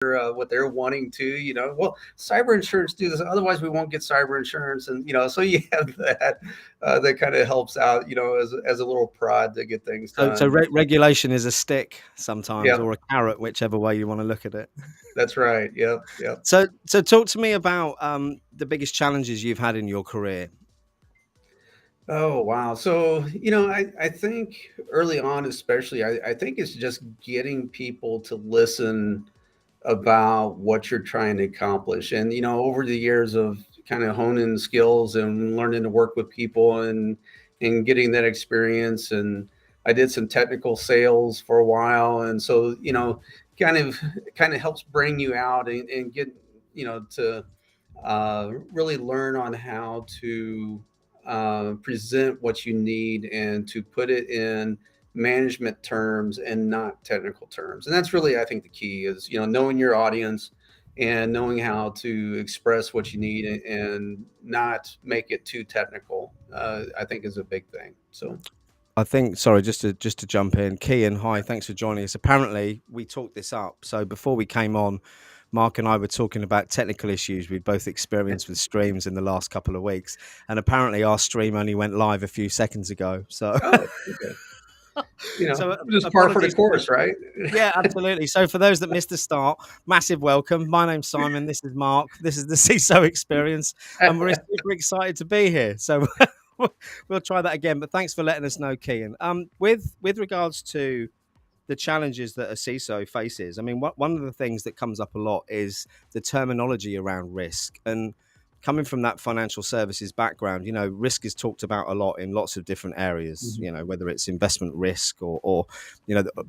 what they're wanting to, well, cyber insurance do this, otherwise we won't get cyber insurance. And, so you have that, that kind of helps out, as a little prod to get things So done. regulation is a stick sometimes, Yeah, or a carrot, whichever way you want to look at it. that's right. Yep. Yep. So talk to me about the biggest challenges you've had in your career. Oh, wow. So, I think early on, especially, I think it's just getting people to listen about what you're trying to accomplish. And, over the years of kind of honing skills and learning to work with people and getting that experience. And I did some technical sales for a while. And so, kind of kind of helps bring you out and get, to really learn on how to present what you need and to put it in management terms and not technical terms. And that's really, I think, the key is, knowing your audience and knowing how to express what you need and not make it too technical, I think is a big thing. So, I think, sorry, just to jump in, Kian, hi, thanks for joining us. Apparently, we talked this up. So before we came on, Mark and I were talking about technical issues we've both experienced with streams in the last couple of weeks, and apparently our stream only went live a few seconds ago. So, oh, okay. so Just par for the apologies for that. course, right? Yeah, absolutely. So for those that missed the start, massive welcome. My name's Simon. This is Mark. This is the CISO Experience, and we're super excited to be here. So we'll try that again. But thanks for letting us know, Kian. With regards to the challenges that a CISO faces, I mean, one of the things that comes up a lot is the terminology around risk. And coming from that financial services background, risk is talked about a lot in lots of different areas, Mhm. whether it's investment risk or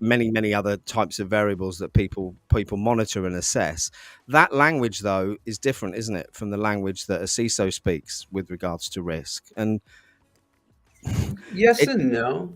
many other types of variables that people monitor and assess. That language, though, is different, isn't it, from the language that a CISO speaks with regards to risk? And Yes it, and no.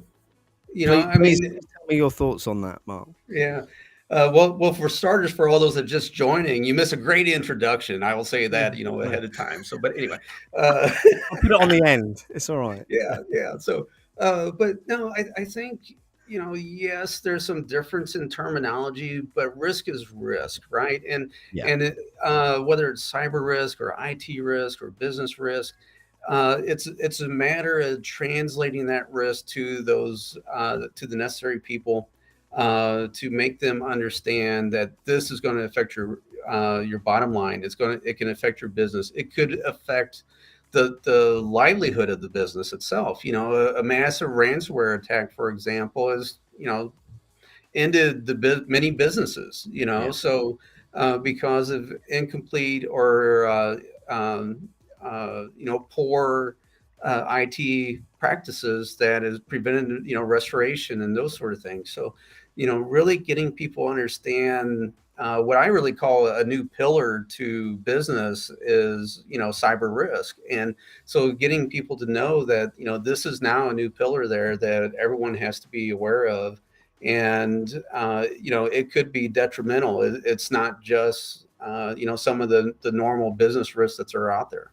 I please mean, tell me your thoughts on that, Mark. yeah. Well, for starters, for all those that are just joining, you miss a great introduction. I will say that, ahead of time. So, but anyway, uh, I'll put it on the end. It's all right. yeah, yeah. So, but no, I think, yes, there's some difference in terminology, but risk is risk, right? And Yeah. and it, whether it's cyber risk or IT risk or business risk, it's a matter of translating that risk to those to the necessary people to make them understand that this is going to affect your bottom line. It can affect your business. It could affect the livelihood of the business itself. A massive ransomware attack, for example, is ended many businesses. Yeah. So because of incomplete or poor IT practices that has prevented restoration and those sort of things. So really getting people to understand what I really call a new pillar to business is cyber risk. And so getting people to know that this is now a new pillar there that everyone has to be aware of. And it could be detrimental. It's not just some of the normal business risks that are out there.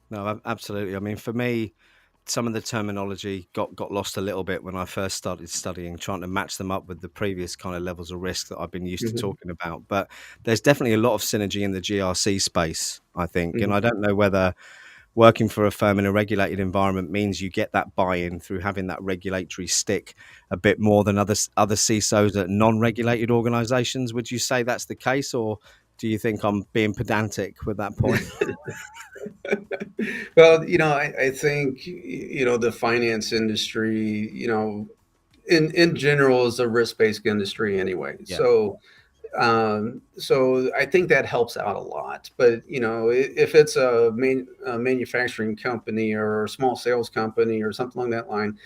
No, absolutely. I mean, for me, some of the terminology got lost a little bit when I first started studying, trying to match them up with the previous kind of levels of risk that I've been used to Hmm. talking about. But there's definitely a lot of synergy in the GRC space, I think. And Hmm. I don't know whether working for a firm in a regulated environment means you get that buy-in through having that regulatory stick a bit more than other CISOs at non-regulated organizations. Would you say that's the case, or do you think I'm being pedantic with that point? Well, I think the finance industry, in general, is a risk-based industry anyway. Yeah. So I think that helps out a lot. But if it's a manufacturing company or a small sales company or something along that line,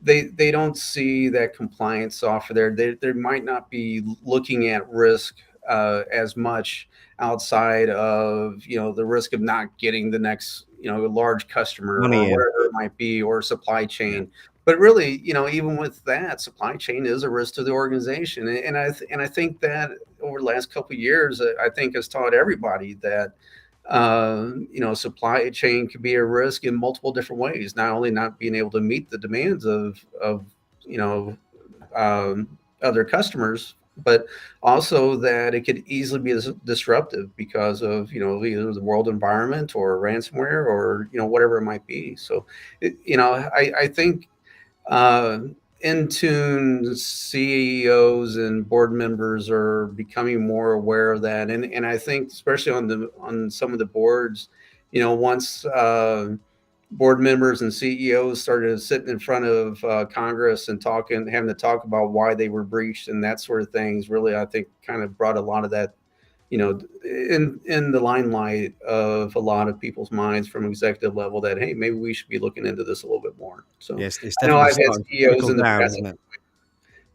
they don't see that compliance software there. They might not be looking at risk as much outside of the risk of not getting the next large customer or Money in. whatever it might be, or supply Yeah. chain. But really, even with that, supply chain is a risk to the organization. And I think that over the last couple of years, I think has taught everybody that supply chain can be a risk in multiple different ways. Not only not being able to meet the demands of you know other customers but also that it could easily be disruptive because of either the world environment or ransomware or whatever it might be. So I think uh, Intune CEOs and board members are becoming more aware of that, and I think especially on some of the boards, once board members and CEOs started sitting in front of Congress and having to talk about why they were breached and that sort of things, really, I think, kind of brought a lot of that, in the limelight of a lot of people's minds from executive level that, hey, maybe we should be looking into this a little bit more. So Yes, it's I know definitely I've had starting to CEOs trickle in the down, past. isn't it?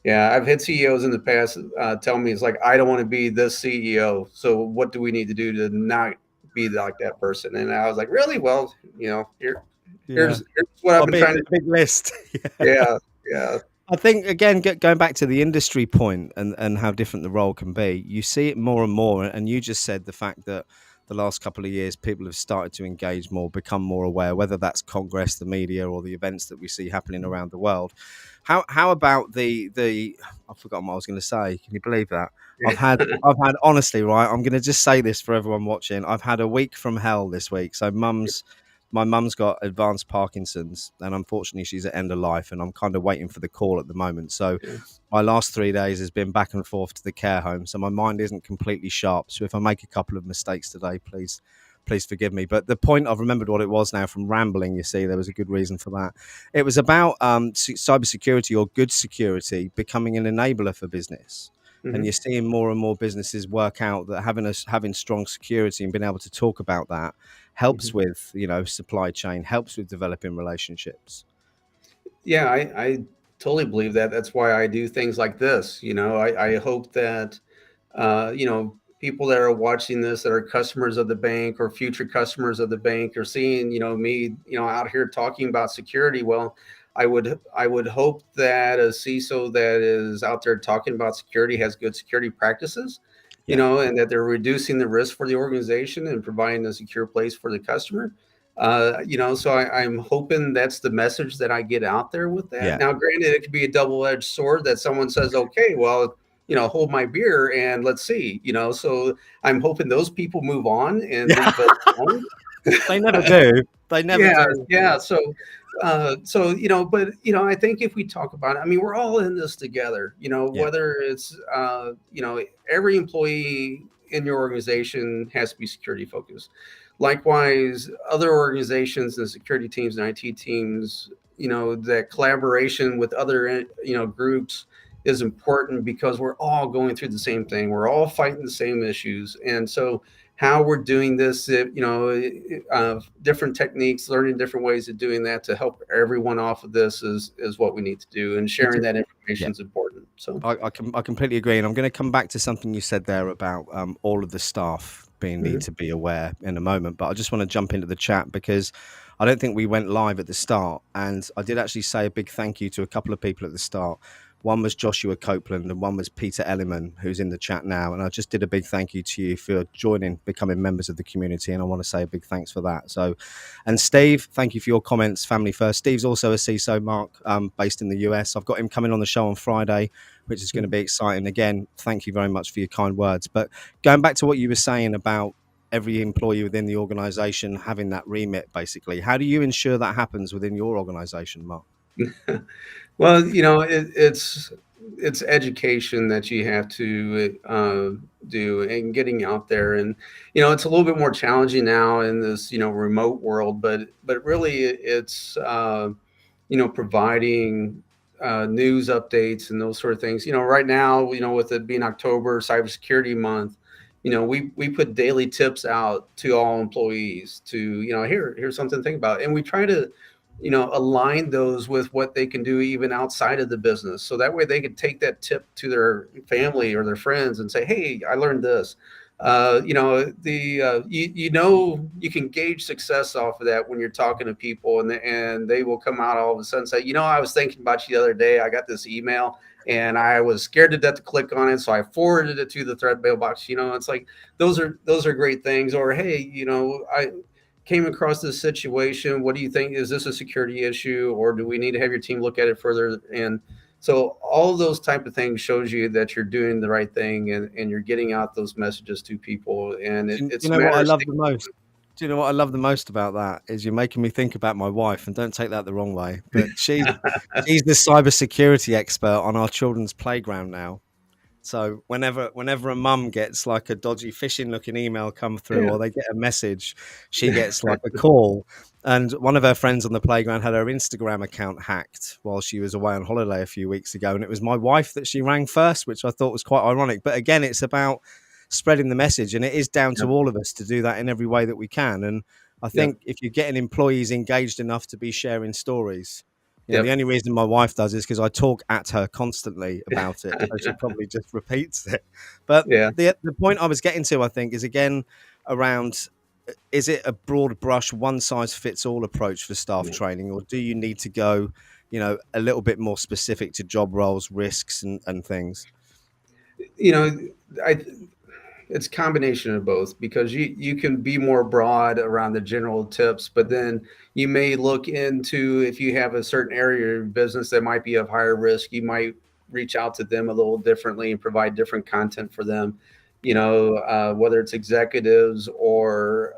Yeah, I've had CEOs in the past tell me it's like, I don't want to be this CEO. So what do we need to do to not be like that person? And I was like, really? Well, Yeah. here's what I've Got a been trying to big list. do. Yeah, yeah. I think again, going back to the industry point and how different the role can be, you see it more and more. And you just said the fact that the last couple of years people have started to engage more, become more aware, whether that's Congress, the media, or the events that we see happening around the world. How about the I've forgotten what I was going to say. Can you believe that? I've had honestly, right, I'm going to just say this for everyone watching. I've had a week from hell this week. So my mum's got advanced Parkinson's, and unfortunately, she's at end of life, and I'm kind of waiting for the call at the moment. So, Yeah. my last 3 days has been back and forth to the care home, so my mind isn't completely sharp. So, if I make a couple of mistakes today, please forgive me. But the point, I've remembered what it was now from rambling. You see, there was a good reason for that. It was about cybersecurity or good security becoming an enabler for business. And you're Hmm. seeing more and more businesses work out that having strong security and being able to talk about that helps Hmm. with supply chain, helps with developing relationships. Yeah, I totally believe that. That's why I do things like this. I hope that people that are watching this that are customers of the bank or future customers of the bank are seeing, me, out here talking about security. Well, I would hope that a CISO that is out there talking about security has good security practices, Yeah, and that they're reducing the risk for the organization and providing a secure place for the customer. So I'm hoping that's the message that I get out there with that. yeah, Now, granted, it could be a double-edged sword that someone says, okay, well, hold my beer and let's see, so I'm hoping those people move on and yeah. leave us alone. They never do. They never Yeah, do. yeah. So but I think if we talk about it, I mean, we're all in this together. Yeah, Whether it's every employee in your organization has to be security focused. Likewise, other organizations and security teams and IT teams, that collaboration with other groups is important because we're all going through the same thing. We're all fighting the same issues, and so how we're doing this, different techniques, learning different ways of doing that to help everyone off of this is what we need to do. And it's sharing that yeah. information is important. So, I completely agree, and I'm going to come back to something you said there about all of the staff being need mhm. to be aware in a moment. But I just want to jump into the chat because I don't think we went live at the start, and I did actually say a big thank you to a couple of people at the start. One was Joshua Copeland, and one was Peter Elliman, who's in the chat now. And I just did a big thank you to you for joining, becoming members of the community, and I want to say a big thanks for that. So, and Steve, thank you for your comments. Family first. Steve's also a CISO, Mark, based in the US. I've got him coming on the show on Friday, which is going to be exciting. Again, thank you very much for your kind words. But going back to what you were saying about every employee within the organization having that remit, basically, how do you ensure that happens within your organization, Mark? Well, it's education that you have to do and getting out there, and it's a little bit more challenging now in this remote world, but really it's providing news updates and those sort of things. Right now, with it being October, Cybersecurity Month, we put daily tips out to all employees to here's something to think about, and we try to align those with what they can do even outside of the business. So that way they could take that tip to their family or their friends and say, hey, I learned this. You can gauge success off of that when you're talking to people, and they will come out all of a sudden and say, I was thinking about you the other day. I got this email and I was scared to death to click on it, so I forwarded it to the threat mailbox. It's like those are great things. Or hey, I came across this situation. What do you think? Is this a security issue, or do we need to have your team look at it further? And So all those type of things shows you that you're doing the right thing, and you're getting out those messages to people, and Do it's you a know what matter I of love staying. the most? Do you know what I love the most about that is you're making me think about my wife, and don't take that the wrong way, but she's the cybersecurity expert on our children's playground now. So whenever a mum gets like a dodgy phishing looking email come through, Yeah. or they get a message, she gets like a call. And one of her friends on the playground had her Instagram account hacked while she was away on holiday a few weeks ago, and it was my wife that she rang first, which I thought was quite ironic. But again, it's about spreading the message, and it is down to Yep. all of us to do that in every way that we can. And I Yep. think if you're getting employees engaged enough to be sharing stories, the Yep. only reason my wife does is because I talk at her constantly about it, so she probably just repeats it. But Yeah. the point I was getting to, I think, is again around: is it a broad brush, one size fits all approach for staff Yeah. training, or do you need to go, a little bit more specific to job roles, risks, and things? You know, I it's a combination of both, because you can be more broad around the general tips, but then you may look into, if you have a certain area of business that might be of higher risk, you might reach out to them a little differently and provide different content for them. Whether it's executives or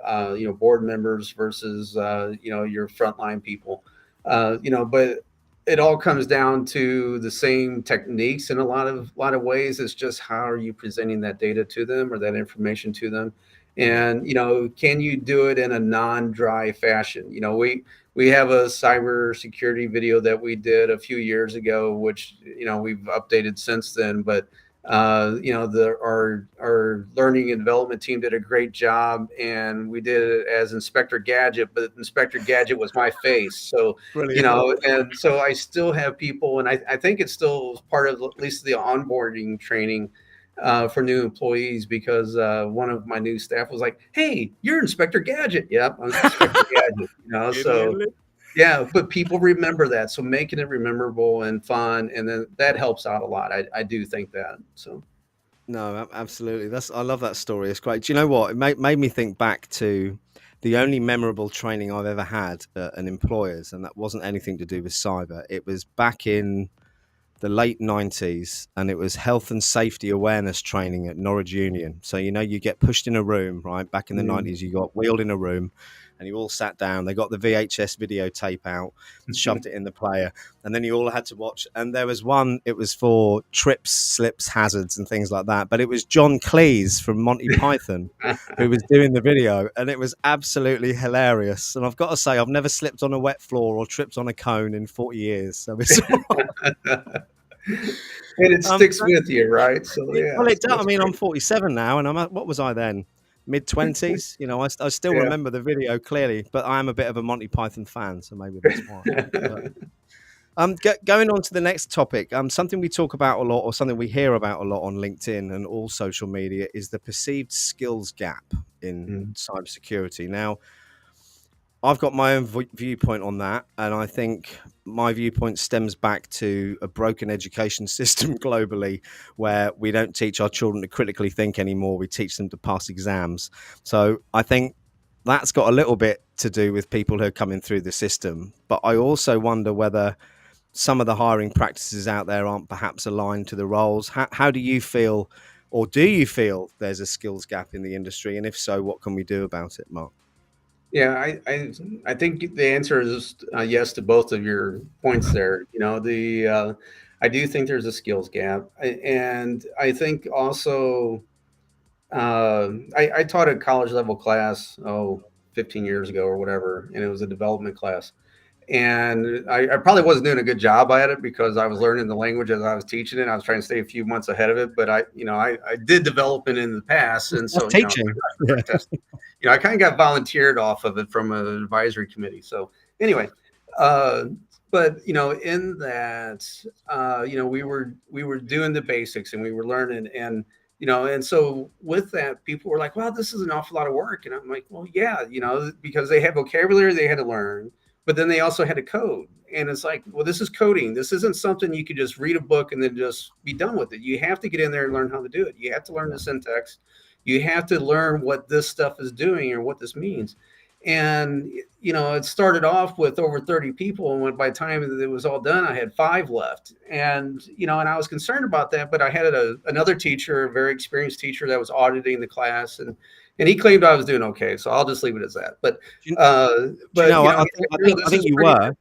board members versus your frontline people. But it all comes down to the same techniques in a lot of ways. It's just how are you presenting that data to them or that information to them, Yeah, and can you do it in a non-dry fashion? We have a cyber security video that we did a few years ago, which we've updated since then, but our learning and development team did a great job, and we did it as Inspector Gadget, but Inspector Gadget was my face. So brilliant. and so I still have people, and I think it's still part of at least the onboarding training for new employees, because one of my new staff was like, "Hey, you're Inspector Gadget." Yep, I'm Inspector Gadget. So yeah, but people remember that. So making it memorable and fun, and then that helps out a lot. I do think that. So No, absolutely. I love that story. It's great. Do you know what? It made me think back to the only memorable training I've ever had at an employer's, and that wasn't anything to do with cyber. It was back in the late 90s, and it was health and safety awareness training at Norwich Union. So you get pushed in a room, right? Back in the mm. 90s, you got wheeled in a room and you all sat down. They got the VHS videotape out, shoved it in the player, and then you all had to watch. And there was one, it was for trips, slips, hazards and things like that, but it was John Cleese from Monty Python who was doing the video, and it was absolutely hilarious. And I've got to say, I've never slipped on a wet floor or tripped on a cone in 40 years, so it's And it um, sticks with you, right? So yeah, well, it so does. I that's mean, I'm great. 47 now, and what was I then? Mid 20s. I still Yeah. remember the video clearly, but I am a bit of a Monty Python fan, so maybe that's why. But, going on to the next topic, something we talk about a lot, or something we hear about a lot on LinkedIn and all social media, is the perceived skills gap in Mm. cybersecurity. Now, I've got my own viewpoint on that, and I think my viewpoint stems back to a broken education system globally, where we don't teach our children to critically think anymore. We teach them to pass exams. So I think that's got a little bit to do with people who are coming through the system. But I also wonder whether some of the hiring practices out there aren't perhaps aligned to the roles. How do you feel, or do you feel there's a skills gap in the industry? And if so, what can we do about it, Mark? Yeah, I think the answer is yes to both of your points there. I do think there's a skills gap, and I think also I taught a college level class 15 years ago or whatever, and it was a development class, and I probably wasn't doing a good job at it because I was learning the language as I was teaching it. I was trying to stay a few months ahead of it, but I did development in the past, and That's so teaching. Yeah. I kind of got volunteered off of it from an advisory committee. So anyway, uh, but in that, we were doing the basics and we were learning, and so with that, people were like, "Well, this is an awful lot of work," and I'm like, "Well, yeah, because they had vocabulary they had to learn, but then they also had to code." And it's like, well, this is coding. This isn't something you could just read a book and then just be done with it. You have to get in there and learn how to do it. You have to learn the syntax. You have to learn what this stuff is doing or what this means. And it started off with over 30 people, and by the time that it was all done, I had 5 left. And I was concerned about that, but I had another teacher, a very experienced teacher, that was auditing the class, and he claimed I was doing okay, so I'll just leave it as that. But Do you, uh do you but know? I he's think like, I think I this think is you pretty were. good.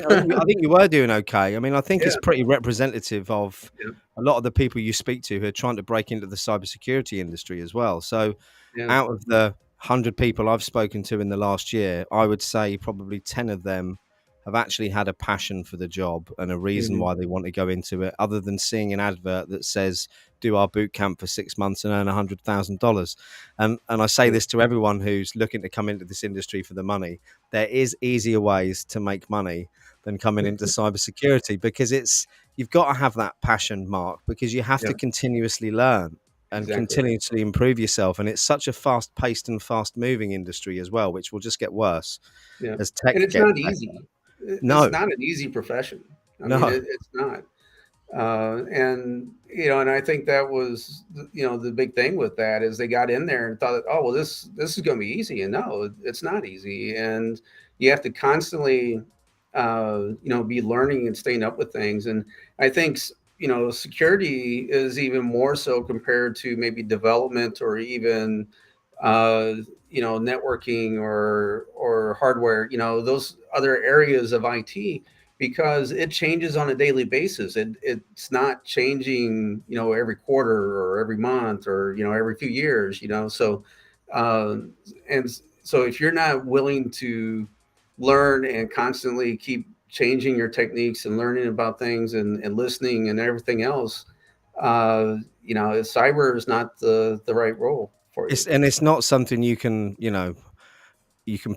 I think you were doing okay. I mean, I think Yeah, it's pretty representative of yeah, a lot of the people you speak to who are trying to break into the cybersecurity industry as well. So, yeah, out of the 100 people I've spoken to in the last year, I would say probably 10 of them have actually had a passion for the job and a reason mhm, why they want to go into it, other than seeing an advert that says, do our boot camp for 6 months and earn $100,000. And I say yeah, this to everyone who's looking to come into this industry for the money. There is easier ways to make money than coming into cybersecurity, because you've got to have that passion, Mark, because you have yeah, to continuously learn and exactly. continuously improve yourself. And it's such a fast paced and fast moving industry as well, which will just get worse Yeah, as tech and it's gets not better. easy. It's No, not an easy profession. I mean, no. it's not. And I think that was the big thing with that is they got in there and thought, oh well, this is going to be easy, and no, it's not easy, and you have to constantly be learning and staying up with things. And I think security is even more so compared to maybe development, or even uh, networking, or hardware, those other areas of IT, because it changes on a daily basis. It's not changing, every quarter or every month, or every few years. Uh, and so if you're not willing to learn and constantly keep changing your techniques and learning about things, and listening and everything else, cyber is not the right role for you. It's not something you can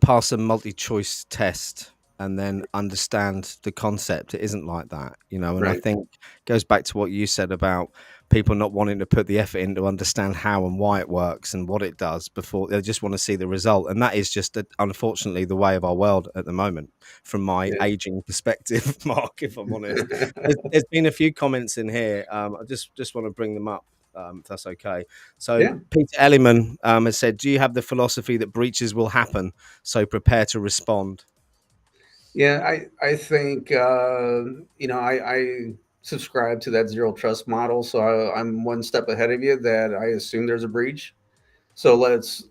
pass a multi-choice test and then understand the concept. It isn't like that, and I Right. think it goes back to what you said about people not wanting to put the effort in to understand how and why it works and what it does before they just want to see the result. And that is just unfortunately the way of our world at the moment, from my Yeah. aging perspective. Mark, if I'm honest, there's been a few comments in here. I just want to bring them up, if that's okay. So Yeah. Peter Elliman has said, do you have the philosophy that breaches will happen, so prepare to respond? Yeah, I think I subscribe to that zero trust model, so I'm one step ahead of you. That I assume there's a breach, so let's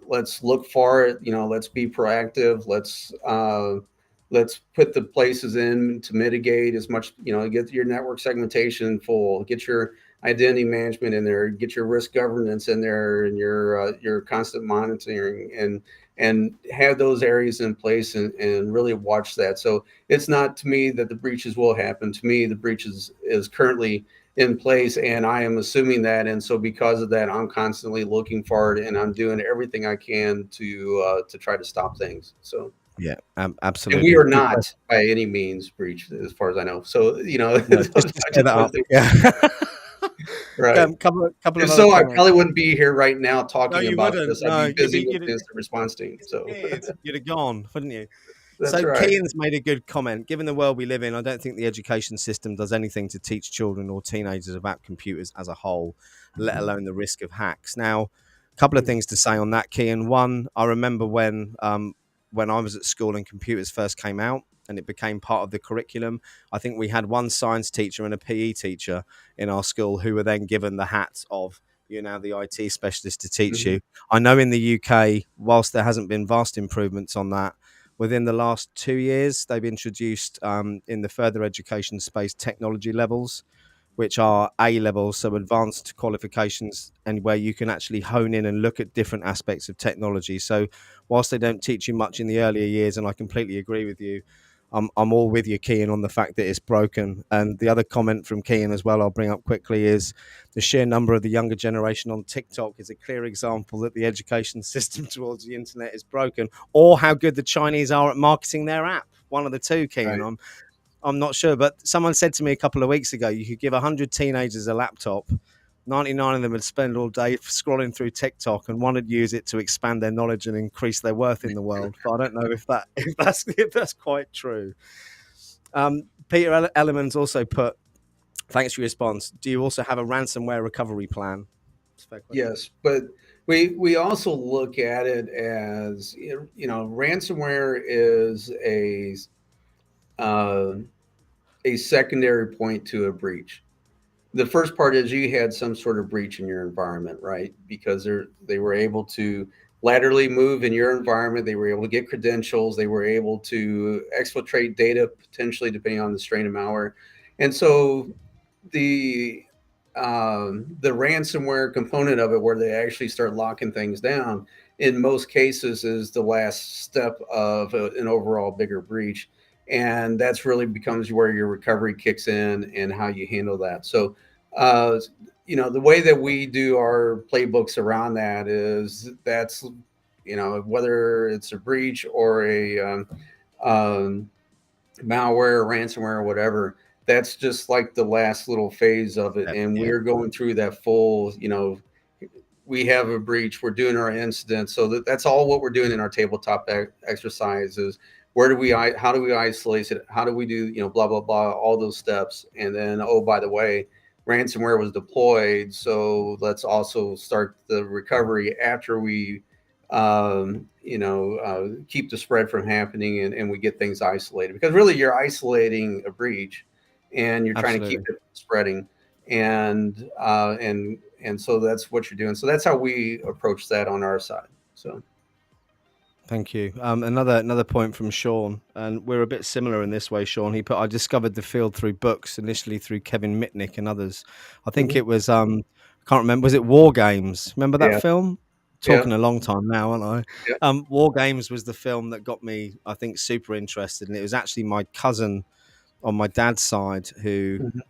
look for it. Let's be proactive. Let's put the places in to mitigate as much. Get your network segmentation full, get your identity management in there, get your risk governance in there, and your constant monitoring, and have those areas in place, and really watch that. So it's not to me that the breaches will happen. To me, the breaches is currently in place, and I am assuming that. And so because of that, I'm constantly looking for it, and I'm doing everything I can to try to stop things. So, Yeah, and we absolutely. are Good not question. by any means breached, as far as I know. So, No, just I clear just that want up. to say, Yeah. right. Couple of If other so, I comments. probably wouldn't be here right now No, talking you about wouldn't. this. I'd No, be you'd busy be with you'd the incident response team. So disappeared. You'd have gone, wouldn't you? that's So right. Kean's made a good comment. Given the world we live in, I don't think the education system does anything to teach children or teenagers about computers as a whole, let alone the risk of hacks. Now, a couple of Hmm. things to say on that, Kean. One, I remember when I was at school and computers first came out and it became part of the curriculum. I think we had one science teacher and a PE teacher in our school who were then given the hat of you're now the IT specialist to teach Hmm. you. I know in the UK, whilst there hasn't been vast improvements on that, within the last 2 years, they've introduced in the further education space technology levels, which are A levels, so advanced qualifications, and where you can actually hone in and look at different aspects of technology. So, whilst they don't teach you much in the earlier years, and I completely agree with you, I'm all with you, Kean, on the fact that it's broken. And the other comment from Kean as well, I'll bring up quickly, is the sheer number of the younger generation on TikTok is a clear example that the education system towards the internet is broken, or how good the Chinese are at marketing their app. One of the two, Kean. Right. I'm not sure, but someone said to me a couple of weeks ago, you could give 100 teenagers a laptop. 99 of them would spend all day scrolling through TikTok, and one would use it to expand their knowledge and increase their worth in the world. But I don't know if that's quite true. Peter Ellerman's also put, thanks for your response. Do you also have a ransomware recovery plan? That's a fair question. Yes, but We also look at it as, ransomware is uh, a secondary point to a breach. The first part is you had some sort of breach in your environment, right? Because they were able to laterally move in your environment. They were able to get credentials. They were able to exfiltrate data potentially, depending on the strain of malware. And so the the ransomware component of it, where they actually start locking things down, in most cases is the last step of an overall bigger breach, and that's really becomes where your recovery kicks in and how you handle that. So uh, the way that we do our playbooks around that is that's whether it's a breach or a um, malware, ransomware, or whatever, that's just like the last little phase of it. And Yeah, we're going through that full, we have a breach, we're doing our incident. So that's all what we're doing in our tabletop exercise is how do we isolate it? How do we do, blah, blah, blah, all those steps. And then, oh, by the way, ransomware was deployed. So let's also start the recovery after we keep the spread from happening, and we get things isolated, because really you're isolating a breach and you're trying to keep absolutely. it from spreading. And so that's what you're doing. So that's how we approach that on our side. So Thank you. Another point from Sean, and we're a bit similar in this way. Sean, he put, I discovered the field through books, initially through Kevin Mitnick and others. I think mhm. it was I can't remember. Was it War Games? Remember that Yeah, film? yeah, Talking a long time now, aren't yeah. I? War Games was the film that got me, I think, super interested, and it was actually my cousin on my dad's side who, Mhm. I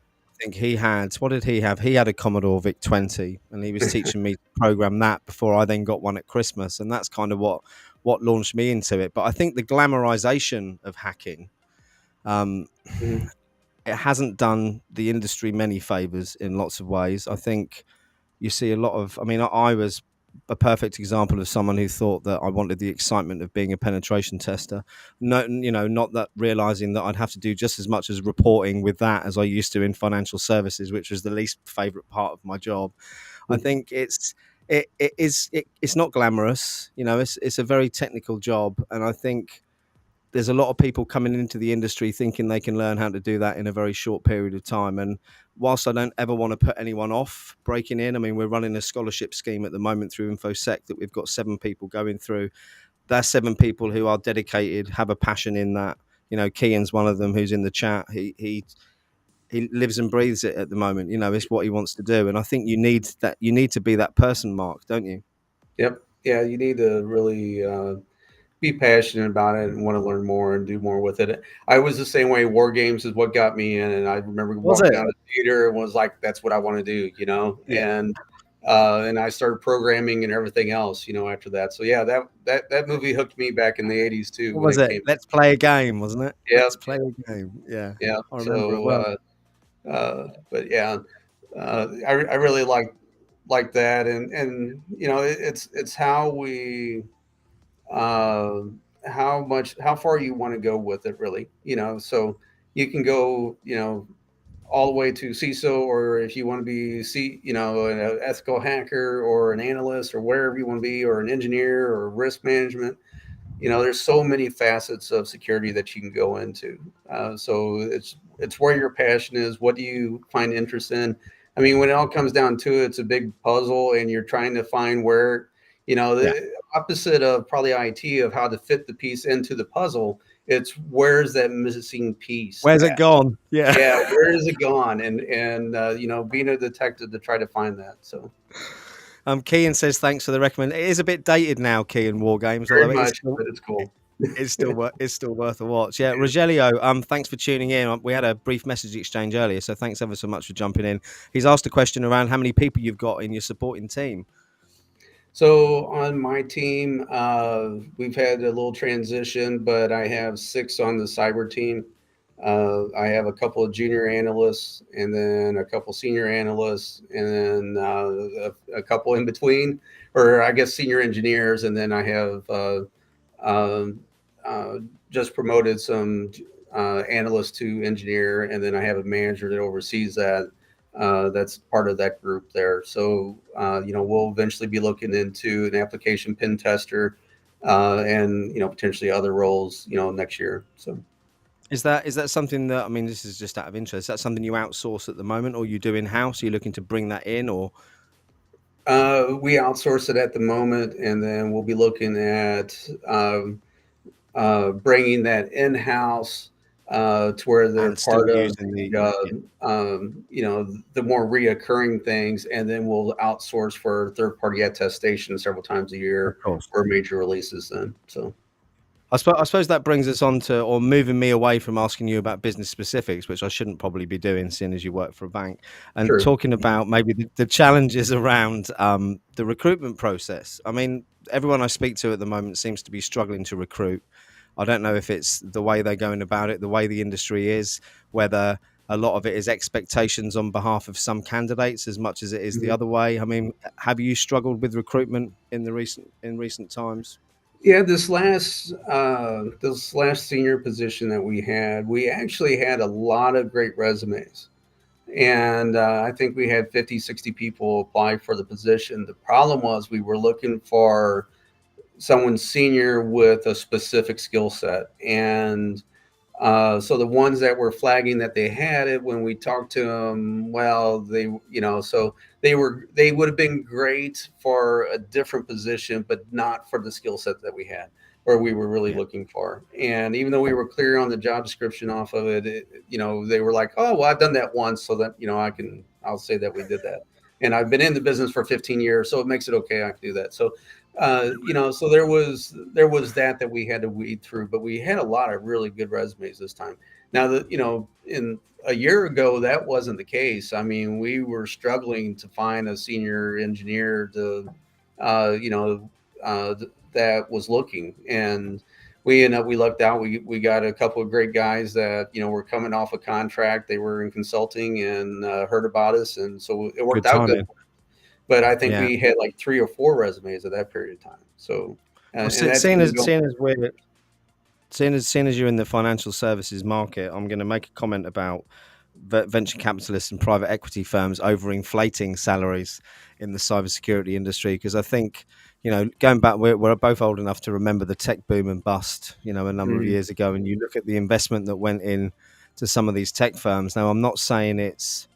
think he had, what did he have? He had a Commodore VIC 20, and he was teaching me to program that before I then got one at Christmas, and that's kind of what launched me into it. But I think the glamorization of hacking, um, Mhm. it hasn't done the industry many favors in lots of ways. I think you see a lot of, I mean, I was a perfect example of someone who thought that I wanted the excitement of being a penetration tester. No, not that realizing that I'd have to do just as much as reporting with that as I used to in financial services, which was the least favorite part of my job. I Mhm. think it's not glamorous. It's a very technical job, and I think there's a lot of people coming into the industry thinking they can learn how to do that in a very short period of time. And whilst I don't ever want to put anyone off breaking in, I mean, we're running a scholarship scheme at the moment through InfoSec that we've got 7 people going through. There's 7 people who are dedicated, have a passion in that. Kian's one of them who's in the chat. He lives and breathes it at the moment. It's what he wants to do. And I think you need that. You need to be that person, Mark, don't you? Yep. Yeah, you need to really be passionate about it and want to learn more and do more with it. I was the same way. War games is what got me in, and I remember Was walking it? out of the theater and was like, "That's what I want to do," Yeah. and I started programming and everything else, after that. So yeah, that movie hooked me back in the '80s too What when was it it? came. Let's play a game, wasn't it? Yeah, Let's play a game. Yeah, yeah. I remember it So, well. but yeah, I really like that, and it's how we uh, how far you want to go with it, really. So you can go, all the way to CISO, or if you want to be an ethical hacker or an analyst or wherever you want to be, or an engineer or risk management. There's so many facets of security that you can go into. So it's where your passion is. What do you find interest in? I mean, when it all comes down to it, it's a big puzzle, and you're trying to find where, Yeah. the opposite of probably IT of how to fit the piece into the puzzle. It's where's that missing piece Where's it at? gone? Yeah. Yeah, where is it gone? And being a detective to try to find that. So Kean says thanks for the recommend. It is a bit dated now, Kean War Games, very although it is much, still but it's cool. it's still worth a watch. Yeah, Rogelio, thanks for tuning in. We had a brief message exchange earlier, so thanks ever so much for jumping in. He's asked a question around how many people you've got in your supporting team. So on my team, we've had a little transition, but I have 6 on the cyber team. I have a couple of junior analysts, and then a couple senior analysts, and then a couple in between, or I guess senior engineers, and then I have um, uh, just promoted some analyst to engineer, and then I have a manager that oversees that. that's part of that group there. So, we'll eventually be looking into an application pen tester, and, potentially other roles, next year. So, Is that something that, I mean, this is just out of interest, is that something you outsource at the moment, or you do in-house? Are you looking to bring that in, or? we outsource it at the moment, and then we'll be looking at bringing that in-house, to where they're And still part of using the, yeah, the more reoccurring things, and then we'll outsource for third-party attestation several times a of year course. for major releases. Then, so I suppose that brings us on to, or moving me away from asking you about business specifics, which I shouldn't probably be doing, seeing as you work for a bank, and true. talking about maybe the challenges around the recruitment process. I mean, everyone I speak to at the moment seems to be struggling to recruit. I don't know if it's the way they're going about it, the way the industry is, whether a lot of it is expectations on behalf of some candidates as much as it is the Mhm. other way. I mean, have you struggled with recruitment in recent times? Yeah, this last senior position that we had, we actually had a lot of great resumes. And I think we had 50, 60 people apply for the position. The problem was we were looking for someone senior with a specific skill set. And so the ones that were flagging that they had it, when we talked to them, well, so they would have been great for a different position, but not for the skill set that we had or we were really Yeah. looking for. And even though we were clear on the job description off of it, they were like, oh, well, I've done that once, so that I'll say that we did that. And I've been in the business for 15 years, so it makes it okay. I can do that. So so there was that we had to weed through, but we had a lot of really good resumes this time. Now that in a year ago, that wasn't the case. I mean, we were struggling to find a senior engineer to, uh, you know, that was looking, and we lucked out. We got a couple of great guys that were coming off a contract. They were in consulting and heard about us, and so it worked Good out good. timing. But I think Yeah. we had like 3 or 4 resumes at that period of time. So, Well, and that's seeing been as going. seeing as we're seeing as you're in the financial services market, I'm going to make a comment about venture capitalists and private equity firms over inflating salaries in the cybersecurity industry. Because I think, going back, we're both old enough to remember the tech boom and bust, a number of Mhm, years ago. And you look at the investment that went in to some of these tech firms. Now, I'm not saying it's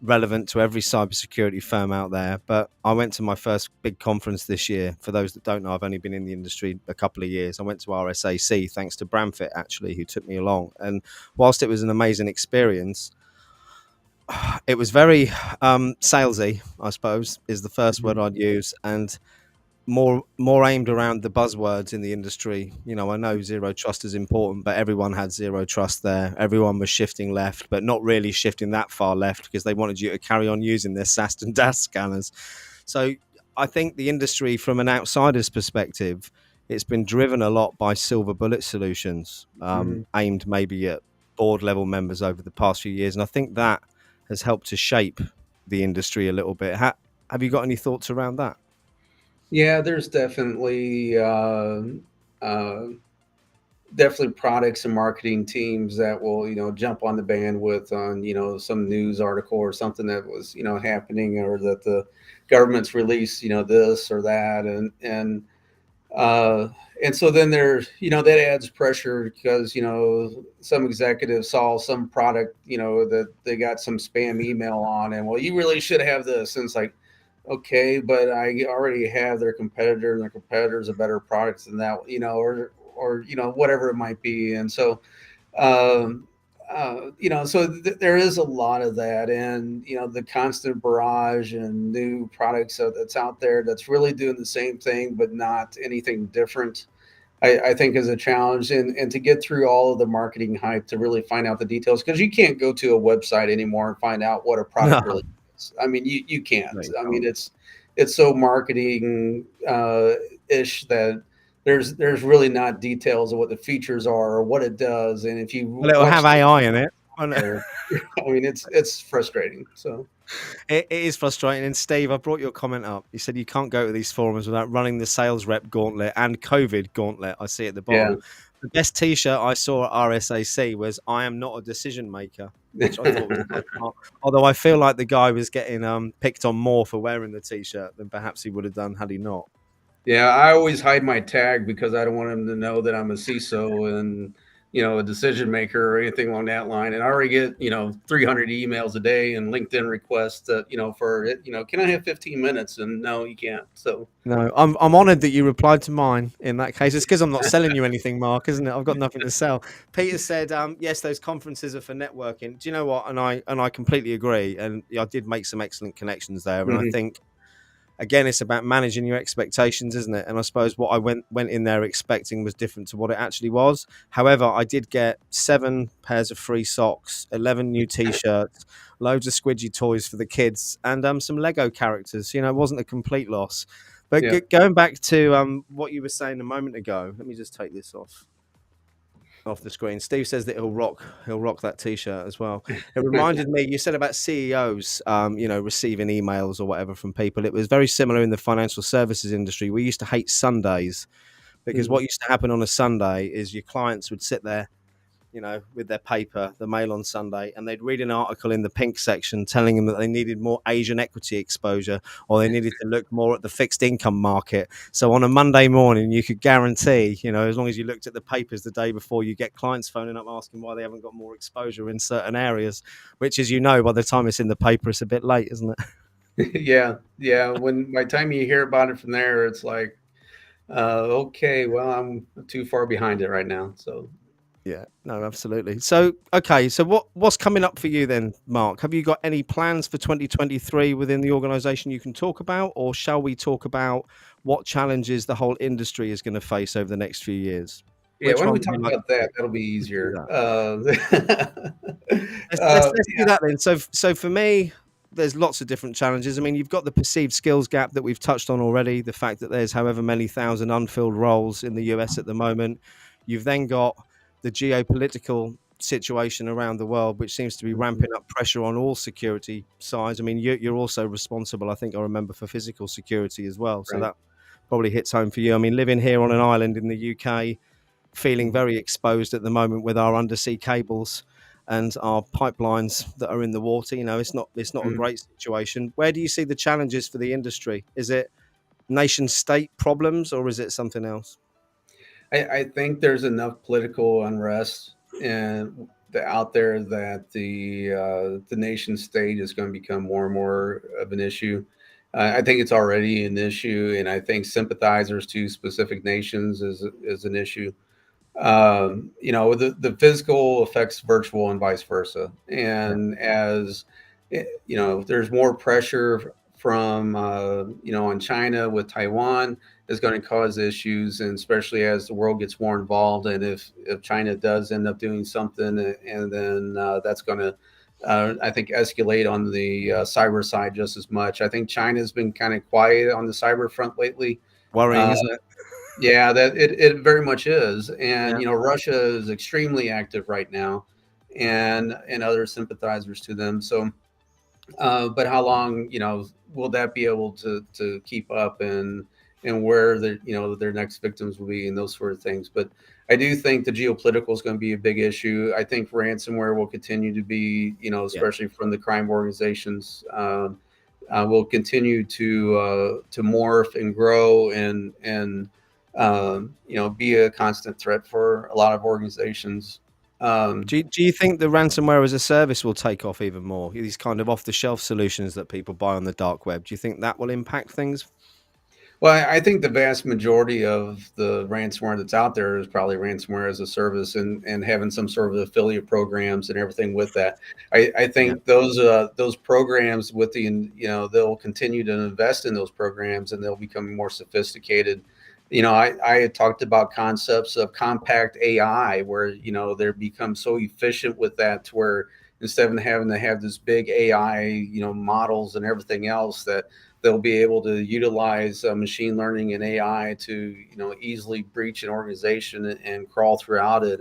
relevant to every cybersecurity firm out there. But I went to my first big conference this year. For those that don't know, I've only been in the industry a couple of years. I went to RSAC thanks to Bramfit, actually, who took me along. And whilst it was an amazing experience, it was very salesy, I suppose, is the first mhm, word I'd use. And more aimed around the buzzwords in the industry. I know zero trust is important, but everyone had zero trust there. Everyone was shifting left, but not really shifting that far left because they wanted you to carry on using their SAST and DAS scanners. So I think the industry, from an outsider's perspective, it's been driven a lot by silver bullet solutions, mhm. aimed maybe at board level members over the past few years. And I think that has helped to shape the industry a little bit. Have you got any thoughts around that? Yeah, there's uh, definitely products and marketing teams that will jump on the bandwidth on some news article or something that was happening, or that the government's released this or that, uh, and so then there's that adds pressure because some executive saw some product that they got some spam email on, and well, you really should have this, and it's like, okay, but I already have their competitor, and their competitor's a better product than that, or whatever it might be, and so um, there is a lot of that, and the constant barrage and new products that's out there that's really doing the same thing but not anything different. I think is a challenge, and to get through all of the marketing hype to really find out the details, because you can't go to a website anymore and find out what a product No, really is. I mean, you no, can't. you I mean, can't. it's so marketing ish that there's really not details of what the features are or what it does. And if you Well, it'll watch have AI in it. won't it? there, I mean, it's frustrating. So It is frustrating. And Steve, I brought your comment up. You said you can't go to these forums without running the sales rep gauntlet and COVID gauntlet. I see at the yeah, bottom. The best T-shirt I saw at RSAC was "I am not a decision maker." which I thought was quite smart. Although I feel like the guy was getting picked on more for wearing the t-shirt than perhaps he would have done had he not. Yeah, I always hide my tag because I don't want him to know that I'm a CISO and a decision maker or anything along that line. And I already get 300 emails a day and LinkedIn requests that for it. Can I have 15 minutes? And no, you can't. So No, I'm honoured that you replied to mine in that case. It's because I'm not selling you anything, Mark, isn't it? I've got nothing to sell. Peter said, yes, those conferences are for networking. Do you know what? And I completely agree. And I did make some excellent connections there. And I mhm. think, again, it's about managing your expectations, isn't it? And I suppose what I went in there expecting was different to what it actually was. However, I did get 7 pairs of free socks, 11 new t-shirts, loads of squidgy toys for the kids, and some Lego characters. It wasn't a complete loss. But Yeah. going back to what you were saying a moment ago, let me just take this off the screen. Steve says that he'll rock that t-shirt as well. It reminded me, you said about CEOs, receiving emails or whatever from people. It was very similar in the financial services industry. We used to hate Sundays because Mhm. what used to happen on a Sunday is your clients would sit there, with their paper, the Mail on Sunday, and they'd read an article in the pink section telling them that they needed more Asian equity exposure or they needed to look more at the fixed income market. So on a Monday morning, you could guarantee, as long as you looked at the papers the day before, you get clients phoning up asking why they haven't got more exposure in certain areas, which, as you know, by the time it's in the paper, it's a bit late, isn't it? Yeah. Yeah. When by the time you hear about it from there, it's like, okay, well, I'm too far behind it right now. So Yeah, no, absolutely. So, okay, so what's coming up for you then, Mark? Have you got any plans for 2023 within the organization you can talk about, or shall we talk about what challenges the whole industry is going to face over the next few years? yeah, Which why don't one we would talk you like about to that? pick? That'll be Let's do easier. that. Let's do Yeah. that then. So for me, there's lots of different challenges. I mean, you've got the perceived skills gap that we've touched on already, the fact that there's however many thousand unfilled roles in the US at the moment. You've then got the geopolitical situation around the world, which seems to be Mhm. ramping up pressure on all security sides. I mean, you're also responsible, I think I remember, for physical security as well. So Right. that probably hits home for you. I mean, living here on an island in the UK, feeling Mhm. very exposed at the moment with our undersea cables and our pipelines that are in the water. It's not a Mhm. great situation. Where do you see the challenges for the industry? Is it nation state problems or is it something else? I think there's enough political unrest and out there that the nation state is going to become more and more of an issue. I think it's already an issue, and I think sympathizers to specific nations is an issue. The physical affects virtual and vice versa. Yeah. And as there's more pressure from on China with Taiwan is going to cause issues, and especially as the world gets more involved, and if China does end up doing something, and then that's going to I think escalate on the cyber side just as much. I think China's been kind of quiet on the cyber front lately. Worrying, Uh, isn't it? yeah, that it very much is, and Yeah. Russia is extremely active right now, and other sympathizers to them. So, but how long will that be able to keep up, and where their next victims will be and those sort of things. But I do think the geopolitical is going to be a big issue. I think ransomware will continue to be Yeah. especially from the crime organizations. Will continue to morph and grow and be a constant threat for a lot of organizations. Um, Do you think the ransomware as a service will take off even more? These kind of off the shelf solutions that people buy on the dark web. Do you think that will impact things? well, I think the vast majority of the ransomware that's out there is probably ransomware as a service, and having some sort of affiliate programs and everything with that. I Yeah. think those programs with they'll continue to invest in those programs and they'll become more sophisticated. I had talked about concepts of compact AI where they're become so efficient with that to where instead of having to have this big AI models and everything else, that they'll be able to utilize machine learning and AI to easily breach an organization and crawl throughout it,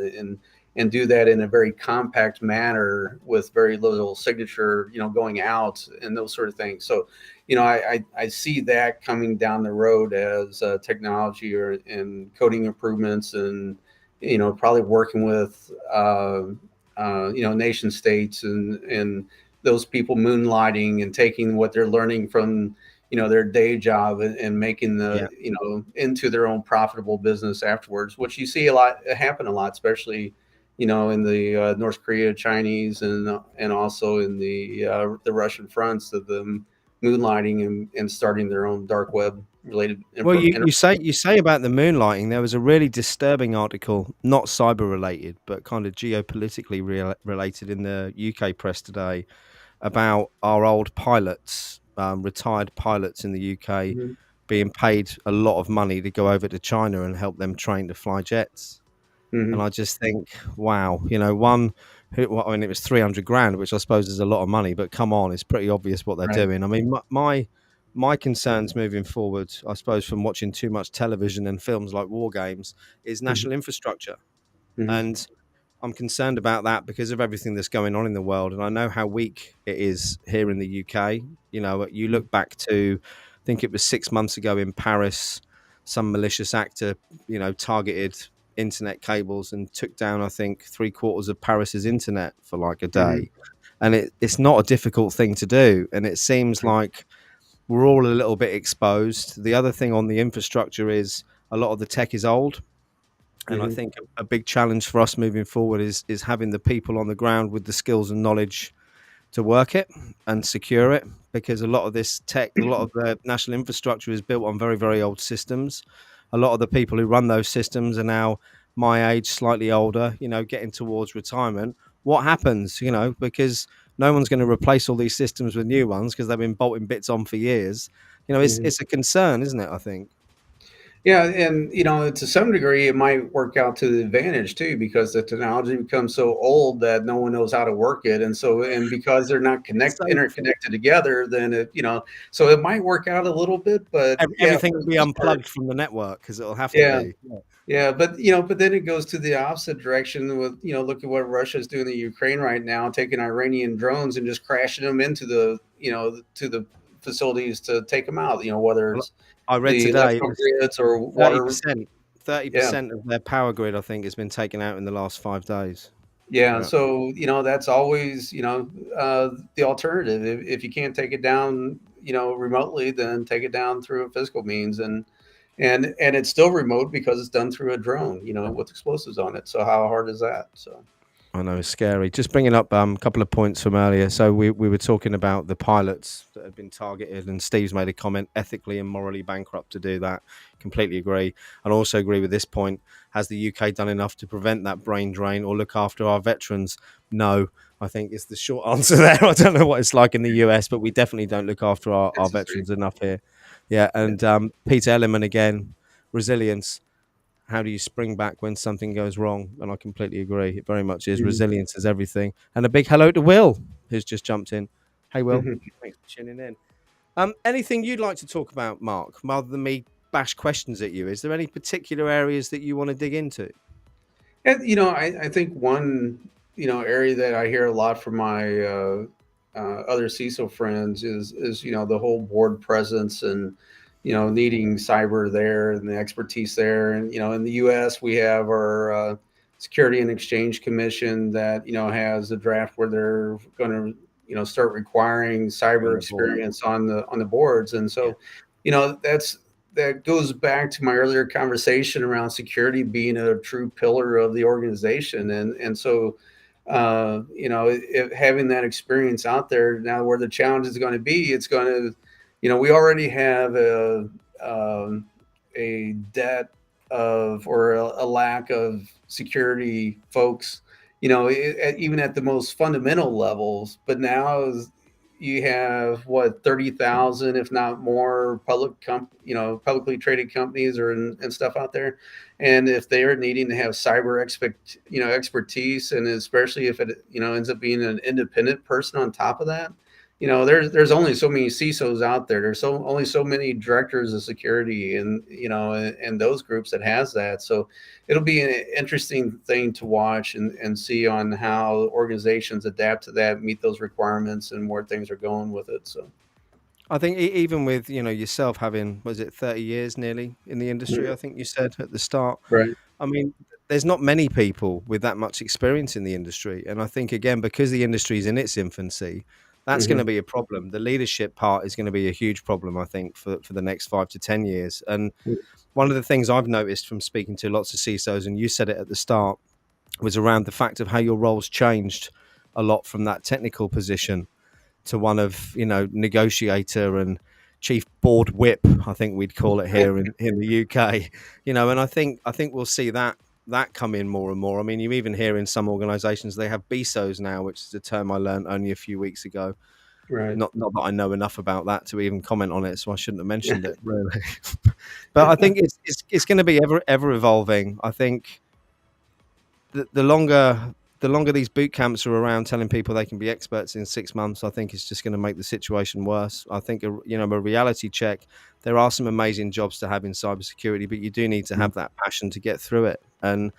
and do that in a very compact manner with very little signature going out and those sort of things. So I see that coming down the road as technology or and coding improvements, and probably working with nation states and those people moonlighting and taking what they're learning from their day job and making Yeah. into their own profitable business afterwards, which you see a lot happen a lot, especially in the North Korea, Chinese, and also in the Russian fronts of them moonlighting and starting their own dark web related Well, you say about the moonlighting. There was a really disturbing article, not cyber related, but kind of geopolitically related in the UK press today about our old pilots, retired pilots in the UK, Mm-hmm, being paid a lot of money to go over to China and help them train to fly jets. And mm-hmm, I just think, wow, one who, I mean, it was 300 grand, which I suppose is a lot of money, but come on, it's pretty obvious what they're right. doing. I mean, my concerns moving forward, I suppose, from watching too much television and films like War Games, is Mm-hmm, national infrastructure. mm-hmm, And I'm concerned about that because of everything that's going on in the world, and I know how weak it is here in the UK. You look back to, I think it was 6 months ago in Paris, some malicious actor, targeted internet cables and took down, I think, three-quarters of Paris's internet for like a mm-hmm, day. And it's not a difficult thing to do, and it seems right. like we're all a little bit exposed. The other thing on the infrastructure is a lot of the tech is old, and I Mm-hmm, think a big challenge for us moving forward is having the people on the ground with the skills and knowledge to work it and secure it, because a lot of this tech, a lot of the national infrastructure is built on very, very old systems. A lot of the people who run those systems are now my age, slightly older, getting towards retirement. What happens, because no one's going to replace all these systems with new ones because they've been bolting bits on for years. It's mm-hmm. it's a concern, isn't it? I think. Yeah, and to some degree, it might work out to the advantage too, because the technology becomes so old that no one knows how to work it, and because they're not So interconnected together, then so it might work out a little bit, but yeah, everything for will the be most part, unplugged from the network because it'll have to yeah, be. Yeah. yeah, but then it goes to the opposite direction with look at what Russia's doing in Ukraine right now, taking Iranian drones and just crashing them into the facilities to take them out. Whether Well, it's I read the today it electrical was grids or water. 30%. Yeah. 30% of their power grid, I think, has been taken out in the last 5 days. Yeah, Yeah, so that's always the alternative. If you can't take it down remotely, then take it down through a physical means, and it's still remote because it's done through a drone, with explosives on it. So how hard is that? So I know it's scary. Just bringing up a couple of points from earlier. So we were talking about the pilots that have been targeted, and Steve's made a comment: ethically and morally bankrupt to do that. Completely agree, and also agree with this point. Has the UK done enough to prevent that brain drain or look after our veterans? No, I think is the short answer there. I don't know what it's like in the US, but we definitely don't look after our it's the same. veterans enough here. Yeah, Yeah. and Peter Elliman again, resilience. How do you spring back when something goes wrong? And I completely agree. It very much is. Mhm. Resilience is everything. And a big hello to Will, who's just jumped in. Hey, Will. Mhm. Thanks for tuning in. Anything you'd like to talk about, Mark, rather than me bash questions at you? Is there any particular areas that you want to dig into? And I think one area that I hear a lot from my other CISO friends is the whole board presence and needing cyber there and the expertise there. And in the U.S. we have our Security and Exchange Commission that has a draft where they're going to start requiring Bring cyber the board. experience on the boards. And Yeah. so that goes back to my earlier conversation around security being a true pillar of the organization, and so having that experience out there now, where the challenge is going to be, it's going to, we already have a debt of, or a lack of security folks, even at the most fundamental levels, but now you have what, 30,000 if not more publicly traded companies and stuff out there, and if they are needing to have cyber expertise, and especially if it ends up being an independent person on top of that, there's only so many CISOs out there. There's only so many directors of security, and those groups that has that. So it'll be an interesting thing to watch and see on how organizations adapt to that, meet those requirements, and where things are going with it. So I think even with yourself having, was it 30 years nearly in the industry? mhm, I think you said at the start. right. I mean, there's not many people with that much experience in the industry. And I think, again, because the industry is in its infancy, that's going to Hmm. be a problem. The leadership part is going to be a huge problem, I think, for the next 5 to 10 years. And one of the things I've noticed from speaking to lots of CISOs, and you said it at the start, was around the fact of how your roles changed a lot from that technical position to one of, negotiator and chief board whip, I think we'd call it here in the UK. And I think we'll see that come in more and more. I mean, you even hear in some organizations they have BISOs now, which is a term I learned only a few weeks ago. Right. Not that I know enough about that to even comment on it, so I shouldn't have mentioned it really. But I think it's going to be ever evolving. I think the longer these boot camps are around telling people they can be experts in 6 months, I think it's just going to make the situation worse. I think a reality check. There are some amazing jobs to have in cybersecurity, but you do need to have that passion to get through it. And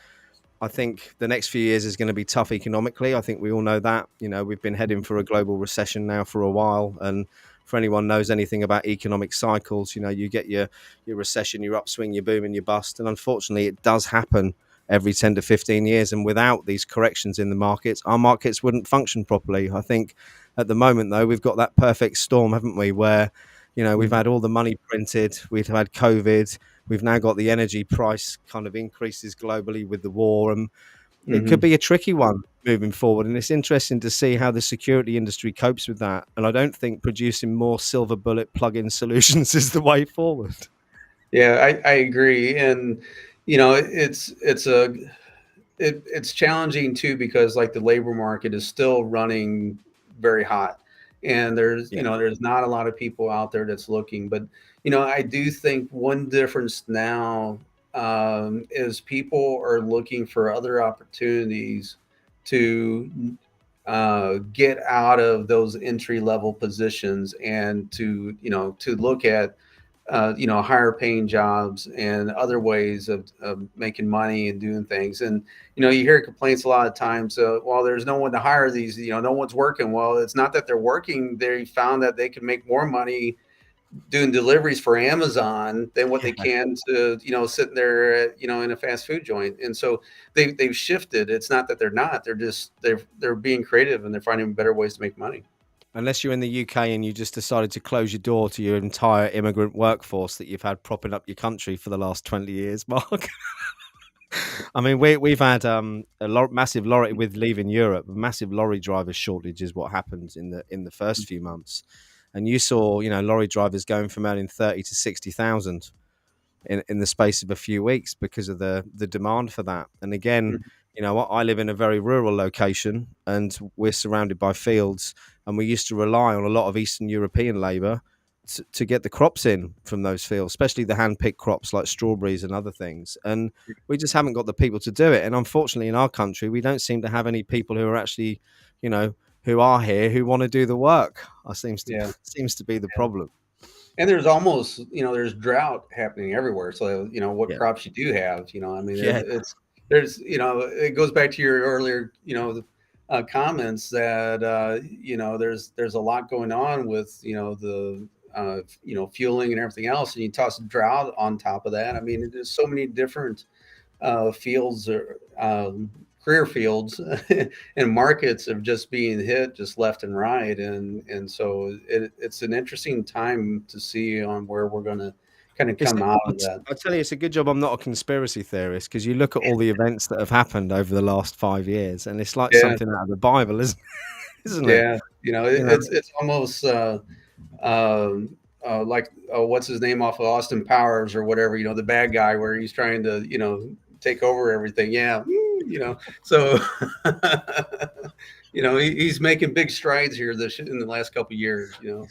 I think the next few years is going to be tough economically. I think we all know that. We've been heading for a global recession now for a while, and for anyone knows anything about economic cycles, you get your recession, your upswing, your boom, and your bust, and unfortunately, it does happen every 10 to 15 years. And without these corrections in the markets, our markets wouldn't function properly. I think at the moment, though, we've got that perfect storm, haven't we? Where, we've had all the money printed, we've had COVID, we've now got the energy price kind of increases globally with the war. And it could Hmm. be a tricky one moving forward. And it's interesting to see how the security industry copes with that. And I don't think producing more silver bullet plug-in solutions is the way forward. Yeah, I agree, and it's challenging too because like the labor market is still running very hot, and there's Yeah. there's not a lot of people out there that's looking. But I do think one difference now is people are looking for other opportunities to get out of those entry level positions and to look at higher paying jobs and other ways of making money and doing things. And you hear complaints a lot of times, well, there's no one to hire these, no one's working. Well, it's not that they're working. They found that they can make more money doing deliveries for Amazon than what they can to sitting there in a fast food joint. And so they've shifted. It's not that they're not, they're being creative and they're finding better ways to make money. Unless you're in the UK and you just decided to close your door to your entire immigrant workforce that you've had propping up your country for the last 20 years, Mark. I mean, we've had massive lorry with leaving Europe. A massive lorry driver shortage is what happened in the first few months, and you saw lorry drivers going from earning 30 to 60,000 in the space of a few weeks because of the demand for that. And again, I live in a very rural location, and we're surrounded by fields, and we used to rely on a lot of Eastern European labour to get the crops in from those fields, especially the hand-picked crops like strawberries and other things. And we just haven't got the people to do it. And unfortunately, in our country, we don't seem to have any people who are actually, who are here who want to do the work. That seems to Yeah. seems to be the problem. And there's almost, there's drought happening everywhere. So, what Yeah, crops you do have, I mean, yeah, there's, it goes back to your earlier, comments that, there's a lot going on with, fueling and everything else. And you toss drought on top of that. I mean, there's so many different fields or career fields and markets of just being hit just left and right, and so it's an interesting time to see on where we're going to kind of come out of that. I tell you, it's a good job I'm not a conspiracy theorist, because you look at all the events that have happened over the last 5 years, and it's like Yeah, something out of the Bible, isn't it? yeah, You know, it's almost like what's his name off of Austin Powers or whatever, the bad guy where he's trying to take over everything. Yeah, so he's making big strides here this in the last couple of years. So.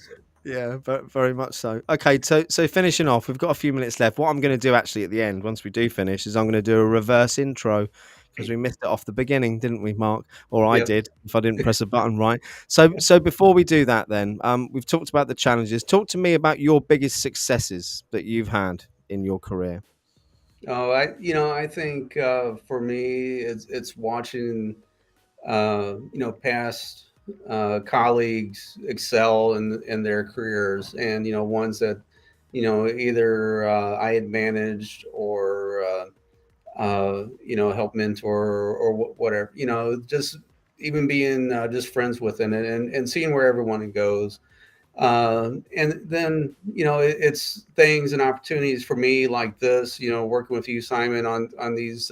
yeah, but very much so. Okay, so finishing off, we've got a few minutes left. What I'm going to do actually at the end, once we do finish, is I'm going to do a reverse intro, because we missed it off the beginning, didn't we, Mark? Or I Yep. did, if I didn't press a button right. So before we do that, then we've talked about the challenges. Talk to me about your biggest successes that you've had in your career. Oh, I think for me, it's watching past colleagues excel in their careers, and ones that either I had managed or help mentor or whatever, just even being just friends with it, and seeing where everyone goes. And then, it's things and opportunities for me like this, working with you, Simon, on these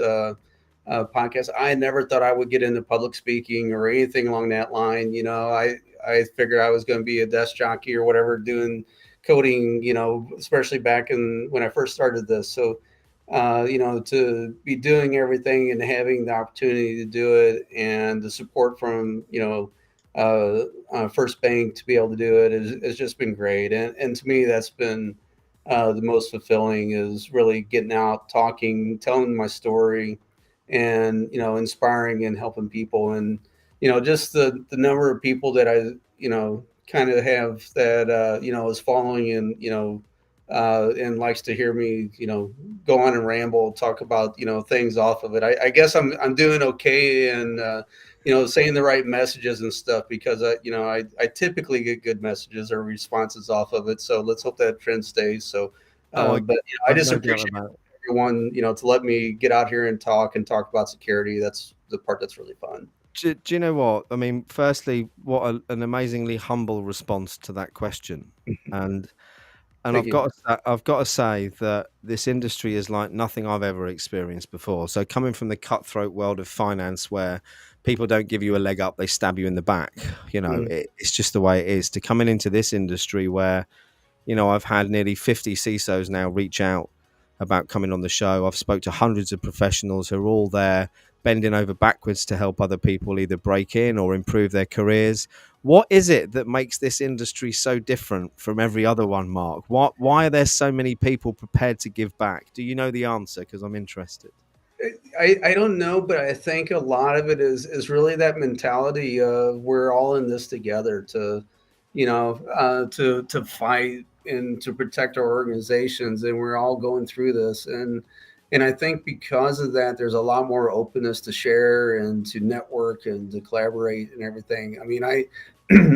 podcasts. I never thought I would get into public speaking or anything along that line. I figured I was going to be a desk jockey or whatever, doing coding, especially back in when I first started this. So, to be doing everything and having the opportunity to do it, and the support from, First Bank to be able to do it has just been great. And to me, that's been the most fulfilling, is really getting out, talking, telling my story, and, inspiring and helping people. And, just the number of people that I, kind of have that, is following, and likes to hear me, go on and ramble, talk about, things off of it. I guess I'm doing okay, and saying the right messages and stuff, because I typically get good messages or responses off of it. So let's hope that trend stays. So, Oh, but I I've just no doubt appreciate about it. everyone, to let me get out here and talk about security. That's the part that's really fun. Do you know what? I mean, firstly, what an amazingly humble response to that question. And and Thank you. I've got to say that this industry is like nothing I've ever experienced before. So coming from the cutthroat world of finance, where people don't give you a leg up, they stab you in the back. Mm. It's just the way it is. To coming into this industry where I've had nearly 50 CISOs now reach out about coming on the show. I've spoke to hundreds of professionals who are all there bending over backwards to help other people either break in or improve their careers. What is it that makes this industry so different from every other one, Mark? Why are there so many people prepared to give back? Do you know the answer? Because I'm interested. I don't know, but I think a lot of it is really that mentality of we're all in this together to, to fight and to protect our organizations, and we're all going through this. And I think because of that, there's a lot more openness to share and to network and to collaborate and everything. I mean, I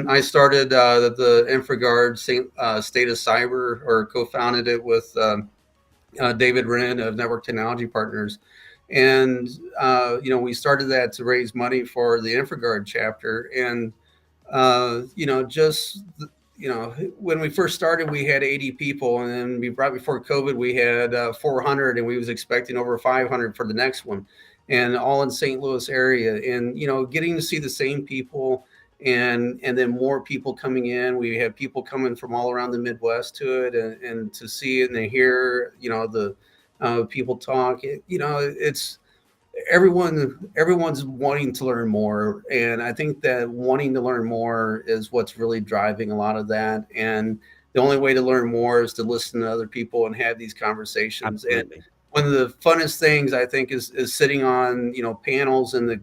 I started the InfraGard State of Cyber, or co-founded it with David Wren of Network Technology Partners. And, we started that to raise money for the InfraGard chapter. And, just, when we first started, we had 80 people. And then right before COVID, we had 400, and we was expecting over 500 for the next one, and all in St. Louis area. And, getting to see the same people, and then more people coming in. We had people coming from all around the Midwest to it, and to see it and to hear, the people talk. It's everyone's wanting to learn more, and I think that wanting to learn more is what's really driving a lot of that. And the only way to learn more is to listen to other people and have these conversations. And Absolutely. one of the funnest things I think is sitting on, panels, and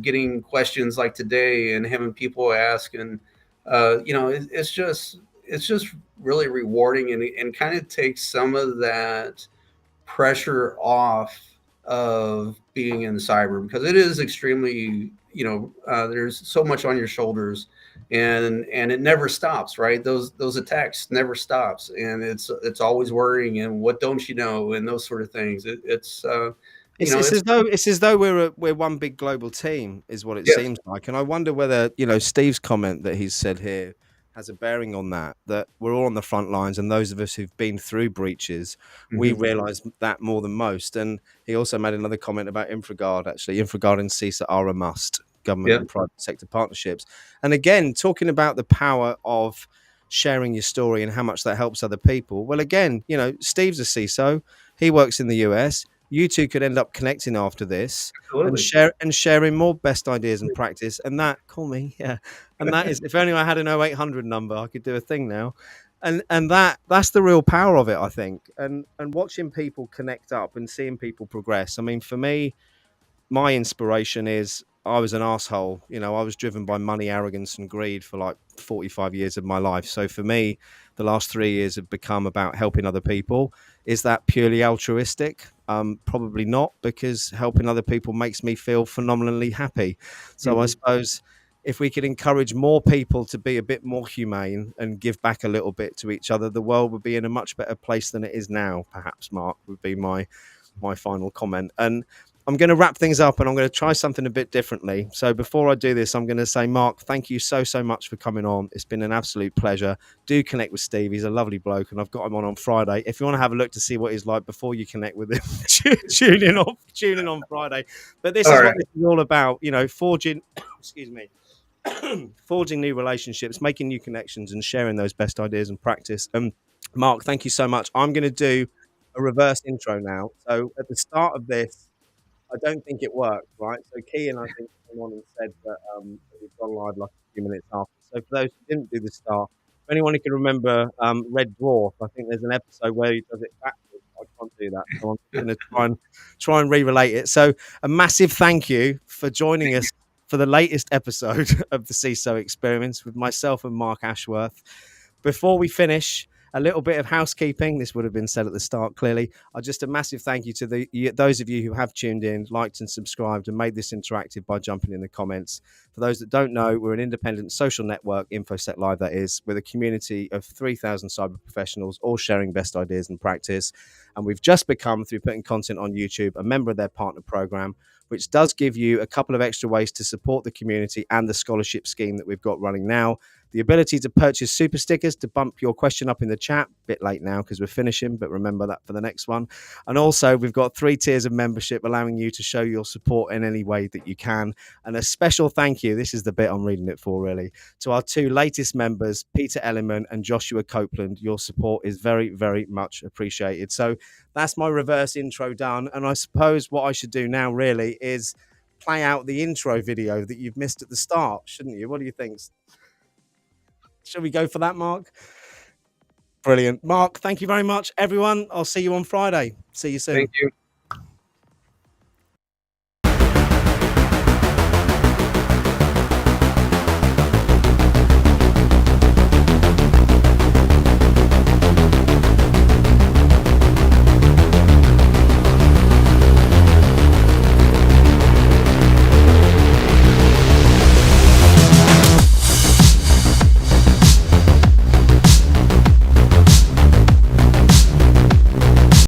getting questions like today, and having people ask. And it's just really rewarding, and kind of takes some of that pressure off of being in cyber, because it is extremely, there's so much on your shoulders, and it never stops, right? Those attacks never stops, and it's always worrying, and what don't you know, and those sort of things. It's It's as though we're one big global team, is what it yes. seems like. And I wonder whether Steve's comment that he's said here has a bearing on that. That we're all on the front lines, and those of us who've been through breaches, we Hmm. realise that more than most. And he also made another comment about InfraGard. Actually, InfraGard and CISA are a must. Government Yeah. and private sector partnerships. And again, talking about the power of sharing your story and how much that helps other people. Well, again, Steve's a CISO. He works in the US. You two could end up connecting after this and Absolutely. sharing more best ideas and practice. And that, call me, yeah. And that is, if only I had an 0800 number, I could do a thing now. And that's the real power of it, I think. And watching people connect up and seeing people progress. I mean, for me, my inspiration is I was an asshole. I was driven by money, arrogance, and greed for like 45 years of my life. So for me, the last 3 years have become about helping other people. Is that purely altruistic? Probably not, because helping other people makes me feel phenomenally happy. So I Hmm. suppose if we could encourage more people to be a bit more humane and give back a little bit to each other, the world would be in a much better place than it is now. Perhaps, Mark, would be my final comment. And I'm going to wrap things up, and I'm going to try something a bit differently. So before I do this, I'm going to say, Marc, thank you so much for coming on. It's been an absolute pleasure. Do connect with Steve. He's a lovely bloke, and I've got him on Friday. If you want to have a look to see what he's like before you connect with him, tune in on Friday. But this is what this is all about, forging, excuse me, forging new relationships, making new connections, and sharing those best ideas and practice. Marc, thank you so much. I'm going to do a reverse intro now. So at the start of this, I don't think it worked, right? So Kean, I think, came on and said that we've gone live like a few minutes after. So for those who didn't do the start, if anyone who can remember Red Dwarf, I think there's an episode where he does it backwards. I can't do that. So I'm going to try and re-relate it. So a massive thank you for joining us for the latest episode of the CISO Experience with myself and Marc Ashworth. Before we finish, a little bit of housekeeping. This would have been said at the start, clearly. Just a massive thank you to those of you who have tuned in, liked and subscribed and made this interactive by jumping in the comments. For those that don't know, we're an independent social network, InfoSec Live that is, with a community of 3,000 cyber professionals, all sharing best ideas and practice. And we've just become, through putting content on YouTube, a member of their partner program, which does give you a couple of extra ways to support the community and the scholarship scheme that we've got running now. The ability to purchase super stickers to bump your question up in the chat. Bit late now because we're finishing, but remember that for the next one. And also, we've got 3 tiers of membership allowing you to show your support in any way that you can. And a special thank you, this is the bit I'm reading it for really, to our 2 latest members, Peter Elliman and Joshua Copeland. Your support is very, very much appreciated. So that's my reverse intro done. And I suppose what I should do now really is play out the intro video that you've missed at the start, shouldn't you? What do you think? Shall we go for that, Marc? Brilliant. Marc, thank you very much, everyone. I'll see you on Friday. See you soon. Thank you.